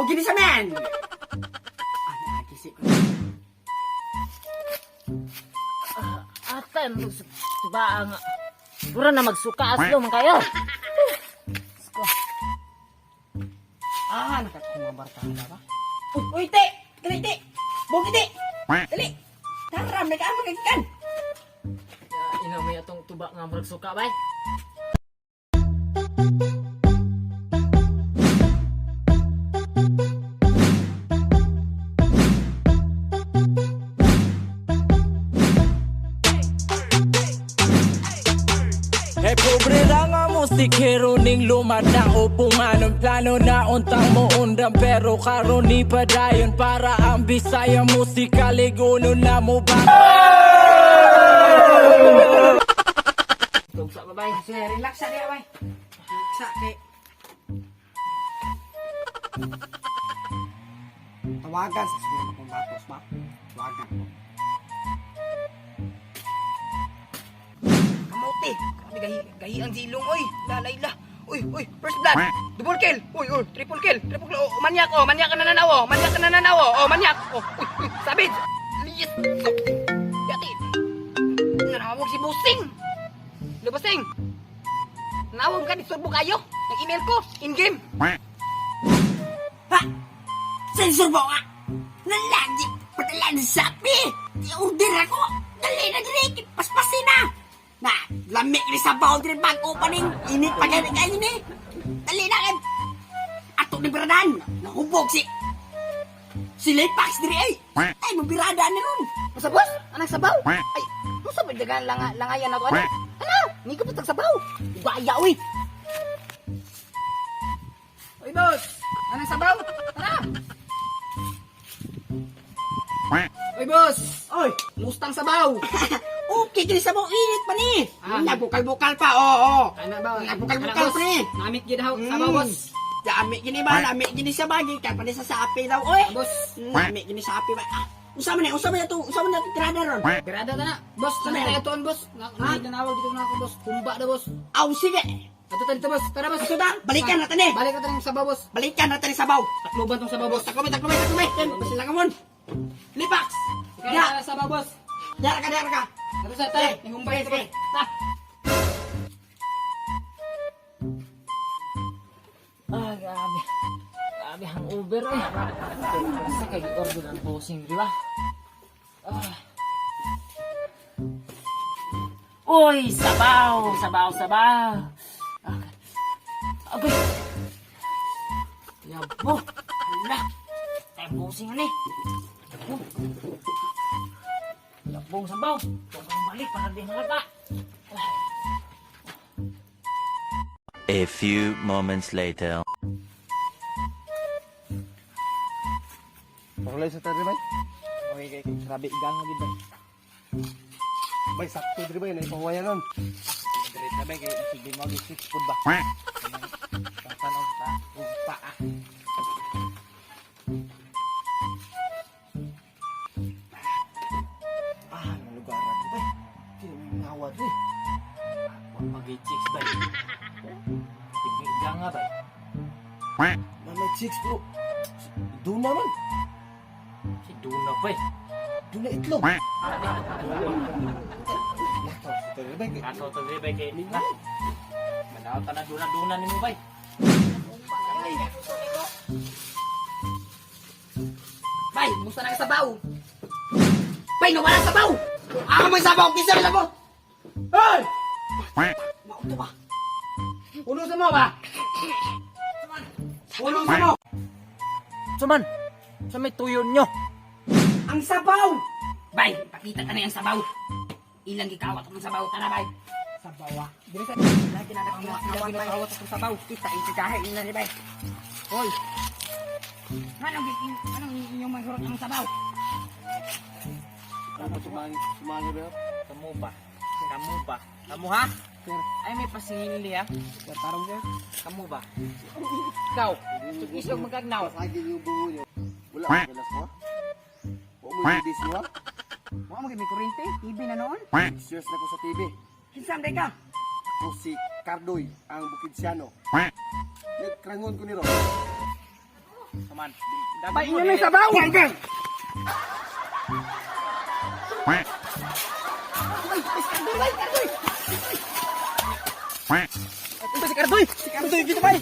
sabaw gini sa men. Kisi ko. Ate, ba nga. Pura na magsuka aslo man kayo. Nakakuha barkada ba? Uy, te! Dali, te! Bugi, te! Dali! Tara, may kaan magkagikan! Ina may atong tuba nga magsuka bay. Pobre lang ang musikero ning lumada upungan ng plano na untang mo undang pero karon ni padayon para ang Bisaya musika liguno na mo ba. Tugsa ba bay? Sige, relax sa diya, bay. Sa, te. Tawagan sa siguro na pambatos ba? Tawagan ko. Kamote! Gahi ang zilong, oy! Lalayla! Uy, first blood! Double kill! Uy, triple kill! Triple kill! Oh, manyak, manyak ka na nanawo! Manyak ka na nanawo! Oh, manyak! Oh, uy, sabid! Liyit! Yati! Nanawag si Busing! Busing! Nanawag ka, disurbo kayo! Nag-email ko! In-game! Ha? Sensurbo ka! Nalagi! Padalaan sa Shopee! I-order ako! Dali na dali! Paspasin na! Na, lamig ni sa boundary bag opening. Init pa ganyan kayo ni. Dali na kayo. Ato ni Beradan. Nahubog si Lepax diri ay. Ay, mabirada ni ron. Masa boss? Anang sabaw? Ay, musa ba dagan langayan na to? Ano? Ni ko patag sabaw. Gaya, uy. Uy, boss. Anang sabaw? Tara. Uy, boss. Oy, mustang sabaw. Okay, kini sabaw init pa ni. Nagbukal-bukal pa, oo. Nagbukal-bukal pa ni. Namit gid daw sabaw boss. Lami gini ba? Lami gini sa bagi. Kaya pa ni sa sapi daw, oy. Boss. Lami gini sa sapi ba? Usama na ito. Usama na ito tirada ron. Birada ta na. Boss, sana tayo tuon boss. Nanawag dito na ako boss. Kumba na boss. Aw, sige. Ato ta dito boss. Tara boss. Ito na, balikan natin eh. Balik ka ta ng sabaw boss. Balikan natin yung sabaw. Takloban tong sabaw boss. Taklumay. Basila ka mon. Lipax. Kaya sabaw boss. Dara ka. Ato sa tayo. Humbay ito boss. Ta. Grabe. Grabe ang Uber eh. Kasi kag-order ang posing, di ba? Uy, sabaw. Okay. Yabo. Ala. Tayo posing ani. Yabong sabaw. Huwag balik para di halata. A few moments later. Pakulay sa tari bay. Okay, grabe igang lagi bay. Bay, sakto diri bay, naipawayan nun. Diri na bay, kaya sige mo di six food ba. Tatanog ta, ugpa ah. Ang lugar ako bay. Kaya may ngawad eh. Mag-chicks ba? Igang nga ba? Na may chicks bro. Doon naman. Si Duna ba? Doon na itlog. Tari bay, Ato to di ba kay na? Manaw ta na Duna ni mo ba? Bay, musta na sabaw? Bay, nawala sabaw. May sabaw, kisa na sabaw. Hey! Mauto ba? Ulo sa mo ba? Ulo sa mo. Suman, sa may tuyon nyo. Ang sabaw! Bay, pakita ka na yung sabaw. Ilang gikawat ang sabaw. Tara, bay. Sabaw ah. Dili sa lagi na ilang gikawat ang sabaw. Kita, ikahe, ilan ni bay. Hoy. Anong inyong magsurot ang sabaw? Sumangin ba? Kamu ba? Kamu ha? Ay may pasingin nila. Tarong sir. Kamu ba? Ikaw, islog magagnaw. Lagi yung bungo nyo. Wala ang galas mo? Huwag mo yung dis mo ha? Mga may kurente, TV na noon. Serious na ko sa TV. Kinsam day ka? Ako si Cardoy, ang Bukidsiano. Nagkrangon ko ni Ron. Saman. Bay, inyo na sabaw. Gang. Ito si Cardoy. Si Cardoy dito bay.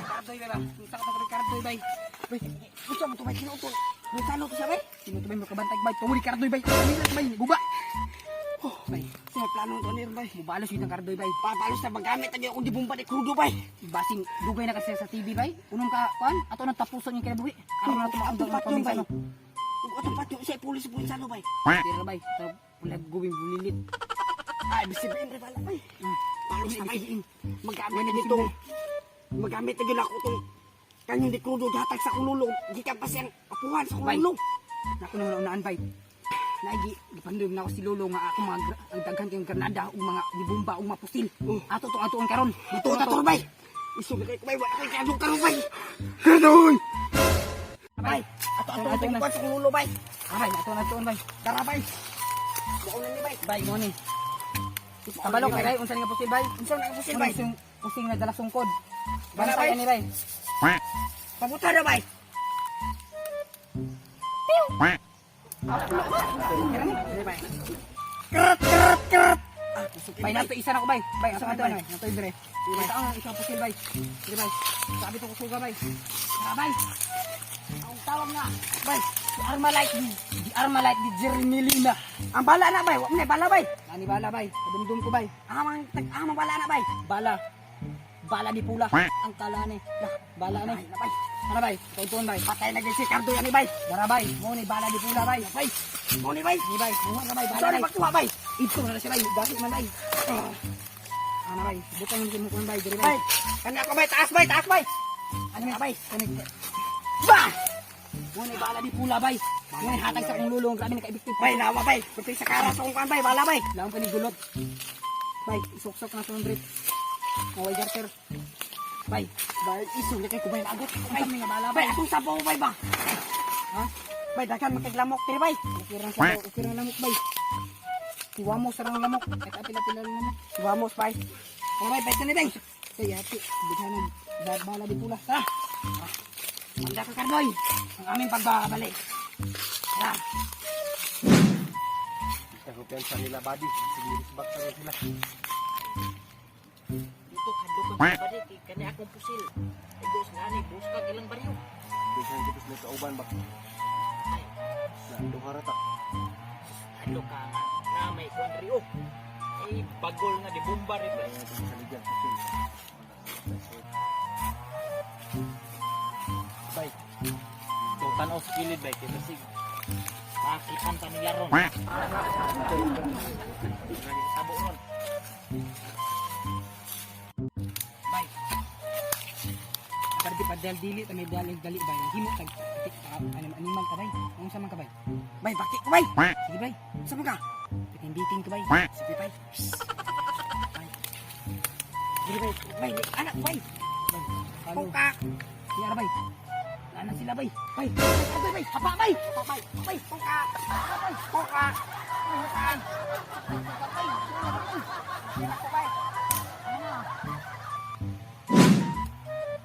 Cardoy bay ba? Unsa ka pa Cardoy bay? Bay, unsa mo to bay kinutol? May talo to siya bay. Sino to bay mo kabantay bay? Tungod ni Cardoy bay. Kanila bay, guba. Oh, bay. Sa plano to nir bay. Mubalos yun ang Cardoy bay. Pabalos na magamit agi akong dibumba ni Crudo bay. Basing dugay na kasi sa TV bay. Unong ka kuan ato nang tapuson yung kinabuhi. Ano na tumakbo ng pamilya no? Atong patyo sa pulis ano bay. Tira bay. Pulag gubing bulilit. Ay, bisip rin bala bay. Palos na bay. Magamit na dito. Magamit na gila ko itong kanyang di Crudo hatag sa kululong. Gikan pa siyang apuhan sa kululong. Naku naman unaan bay. Naigi, gipandom na ako si Lolo nga ako ang daghan kayong granada o mga dibumba o mapusil. Ato itong atuon karon. Ito na to bay. Iso na kayo bay. Wala kayo kayong karon bay. Karoon! Bay, ato itong sa kululo bay. Bay, ato bay. Tara bay. Mauna ni bay. Bay, mo ni. Kabalo kay bay, unsa nga pusil bay? Unsa nga pusil bay? Pusing na dala sungkod. Bala bay ni bay. Pabuta na bay. Kerap. Bay, nato isa na ko bay. Bay, asa ka bay? Nato dire. Kita ang isa pusil bay. Dire bay. Sabi to ko suga bay. Tara bay. Ang tawag na bay. Di Armalite di Jermelina. Ang bala na bay. Wa man bala bay. Ani bala bay. Dumdum ko bay. Amang bala na bay. Bala di pula. Ang kala ni. Bala ni. Bay. Ano bay? Tutuan bay. Patay na si Cardo yan bay. Dara bay. Mo ni bala di pula bay. Bay. Mo ni bay. Ni bay. Mo na bay. Bala bay. Pagkuha bay. Ito na siya bay. Dasi man bay. Ano bay? Butang mo kun bay. Dire bay. Kanya ko bay. Taas bay. Ano nga bay? Kani. Ba! Mo ni bala di pula bay. Mo ni hatag sa kong lulong. Grabe na kaibiktig. Bay, nawa bay. Pati sa karas kong kan bay. Bala bay. Laong panigulot. Bay, isok-sok na sundrit. Maway garter. Bay, iso na kayo kumain agot. Bay, may bala bay. Atong sabaw bay ba? Ha? Bay, dagan makaglamok tiri bay. Ukir na lamok bay. Siwamos sarang lamok. Kahit apila-pila lamok. Siwamos bay. Ano bay, bay ka ni bay. Kaya ati, bighanan. Bala di pula. Tara. Manda ka Cardoy. Ang aming pagbabalik. Tara. Kahupian sa nila body. Sige, isbak sa sila. Ito kadukon sa badi kay kani akong pusil. Ay dos nga ni bus ka ilang baryo. Bisan kita sa kauban ba? Na duha ta. Ano ka nga na may kontriyo. Ay bagol nga di bomba rin ba. Sa ligyan pusil. Bay. Ito tanaw sa kilid bay kay basig. Makitan sa nila ron. Sabo ron. Bay. Pero di pa dali ta may dali bay. Himo tag animal ka bay. Ang sa man ka bay. Bay, bakit ko bay? Sige bay. Sa man ka? Bitin ka bay. Sige bay. Bay. Sige bay. Bay, anak bay. Pungka. Iya na bay. Lana sila bay. Bay. Bay. Hapa bay. Bay. Pungka. Bay. Pungka. Bay.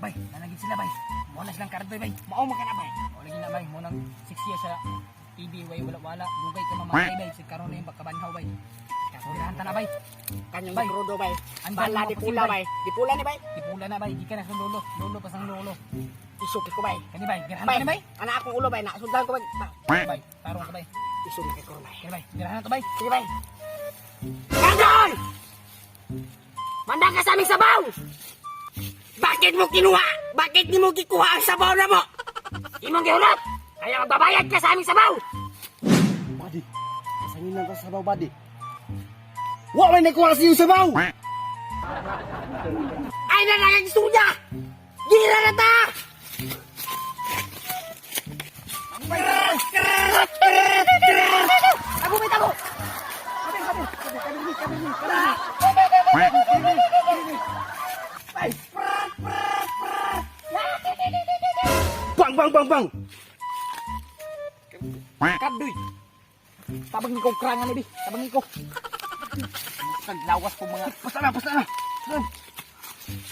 Bay, nanagin sila bay. Mo na silang Cardoy bay. Mao man kana bay. Mo lagi na bay. Mo nang 6 years sa TV way wala. Dugay ka mamatay bay. Si karon na yung pagkabanhaw bay. Kapurihan ta na bay. Kanyang Bay. Crudo bay. Ang Bala di pula bay. Di pula ni bay. Di pula na bay. Di ka na sa lolo. Lolo pa sang lolo. Isok ko bay. Kani bay. Girahan Bay. ka ni bay. Anak akong ulo bay na sundan ko bay. Bay. Tarong ka bay. Isok kay ko bay. Kani bay. Girahan ka bay. Sige bay. Cardoy! Manda ka sa aming sabaw! Bakit mo kinuha? Bakit di mo kikuha ang sabaw na mo? Di mo gihulot! Kaya magbabayad ka sa aming sabaw! Badi. Kasangin lang ka sa sabaw badi. Wa may nakuha sa iyong sabaw. Ay na lang ang istorya! Gira na ta! Tago bay tago. Bang. Cardoy. Tabang ikaw krangan ni bi. Tabang ikaw. Lawas po mga... Basta na.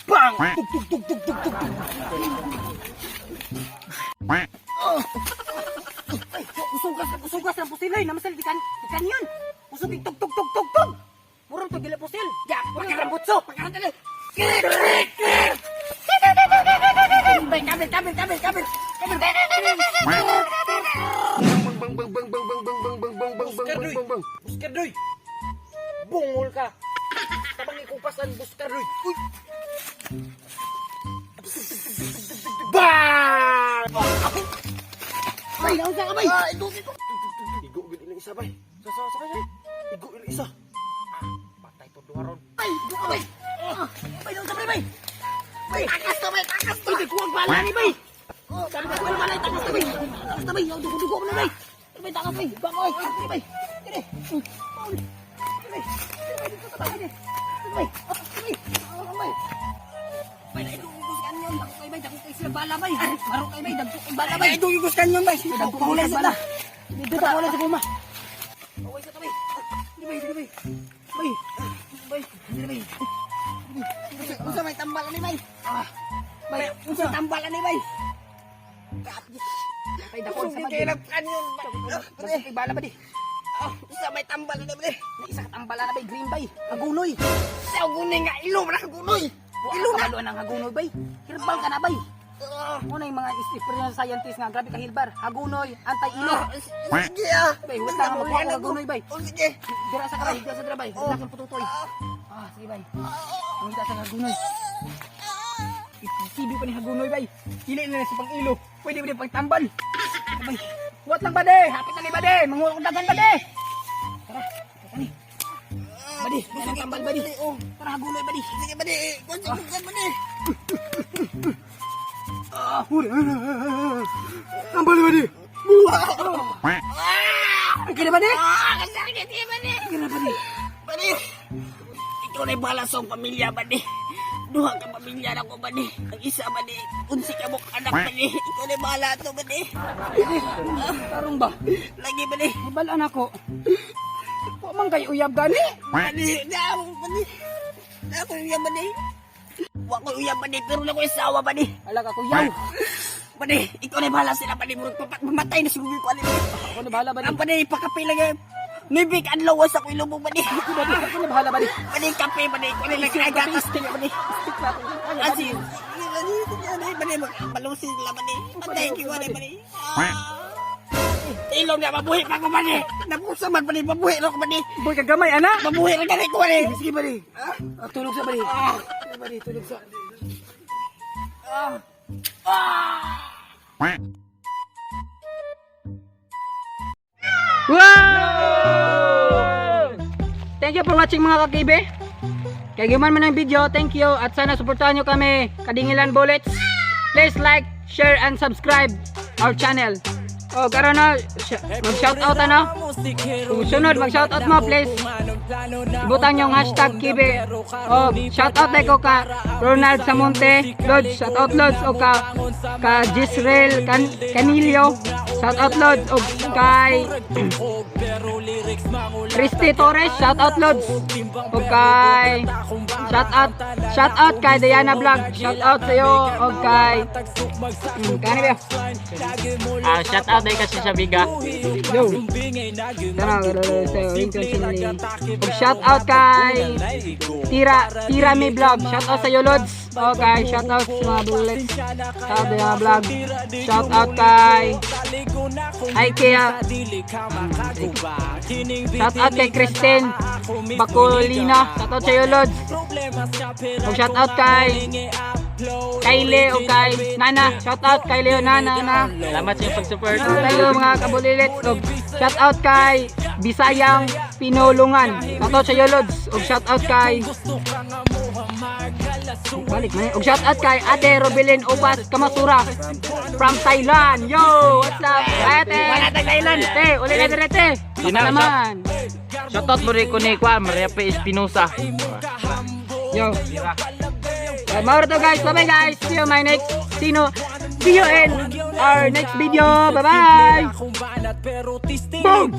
Bang! Tuk tuk tuk tuk tuk tuk. Ay, kusugas ng pusil ay. Namasal di kanyon. Kusog tuk tuk tuk tuk tuk. Murang to gila pusil. Ya, pakarang butso. Pakarang tali. Kabel. Busker doy. Bungol ka. Tabang ikupasan busker doy. Uy. Bang! Bay, naon ka bay? Igo gid ilang isa bay. Sa bay. Igo ilang isa. Patay to duha ron. Bay, igo ka bay. Bay, naon ka bay? Bay, takas to bay. Uy, kuwang bala ni bay. Dami ka kuwang bala, takas to bay. Takas to bay, dugo mo na bay. Bay, takas bay. Bangoy, bay. Dire. Bay. Bay, naigugos kanyon. Dako kay sila bala bay. Maro kay bay, dagko kay bala bay. Naigugos kanyon bay. Dagko kay bala. Dito ta wala sa kuma. Away sa tabi. Dire bay. Bay. Dire bay. Unsa may tambalan ni bay? Bay, unsa tambalan ni bay? Bay, dako sa kanyon. Dagko kay bala ba di? Isa may tambalan ni bay. Na isa ka tambalan na bay, green bay. Agunoy. Sa agunoy nga ilo ra agunoy. Ilo na lo nang hagunoy bay. Herbal ka na bay. Ano yung mga experience scientist nga grabe ka hilbar. Hagunoy, anti-ilo. Sige ah. Bay, wala nga mabuha ko hagunoy bay. Sige. Dira sa karay, dira sa dira bay. Wala kang pututoy. Sige bay. Ang ita sa hagunoy. Isibi pa ni hagunoy bay. Dili na sa pang-ilo. Pwede pang tambal. Bay. Huwat lang bade. Hapit na ni bade. Mangulong dagan bade. Tara, tara ni. Badi, may tambal badi. Tara hagunoy badi. Sige badi. Kunsi badi. Tambal badi. Kira badi? Kasakit iya bade. Kira badi. Bade. Ikaw na bala sa pamilya bade. Duha ka pamilya na ko bade. Ang isa bade. Unsi ka mo anak bade. Ikaw na bala to bade. Tarong ba? Lagi bade. Ibalaan ako. Wa man kay uyab gani. Bade. Daw bade. Ako uyab bade. Wa ko uyab bade pero na ko isawa bade. Ala ka kuyaw. Bade, ikaw na bala sila bade. Murag mamatay na siguro ko alin. Ako na bahala badi. Ang bade pakapila nga. Nibig adlaw sa ko ilubog bade. Ako na bahala badi. Bade kape bade. Ko na nagagatas kaya bade. Asi. Bade balusin la bade. Thank you bade bade. Ilong na mabuhi pa ko bade. Napusa man bade mabuhi ra ko bade. Boy kagamay ana. Mabuhi ra gani ko bade. Sige badi. Tulog sa badi. Badi tulog sa. Wow! Thank you for watching mga kakibe. Kaya guman man ang video, thank you. At sana suportahan nyo kami, Kadingilan Bullets. Please like, share, and subscribe our channel. O, karon na, mag-shoutout ano? Sunod, mag-shoutout mo, please. Ibutan yung hashtag Kibe. O, shoutout na ko ka Ronald Samonte, Lods, shoutout Lods. O ka Gisrael Canilio, shoutout Lods. O kay Christy Torres, shoutout Lods. O kay shoutout kay Diana Vlog, shoutout sa'yo. O kay kani ba? Shout out day kasi sa biga. Yo. Tara, sa'yo. Shout out kay Tira Mi Vlog. Shout out sa'yo, Lods. Okay, shout out sa mga bullets. Shout out mga vlog. Shout out kay Ikea. Shout out kay Christine Bacolina. Shout out sa'yo, Lods. Shout out kay Kylie o kay Nana. Shout out kay Leo Nana. Salamat sa pag-support. Tayo mga kabulilit. Shout out kay Bisayang Pinulungan. Shout out sa iyo, Lods. Og shout out kay balik man. Og shout out kay Ate Robelin Ubas Kamasura from Thailand. Yo, what's up? Ate. Wala tag Thailand. Te, uli na direte. Naman. Shoutout mo rin ko ni Kwan, Maria P. Espinosa. Yo. Mauro to guys. Bye bye guys. See you my next See you in our next video. Bye-bye! Boom!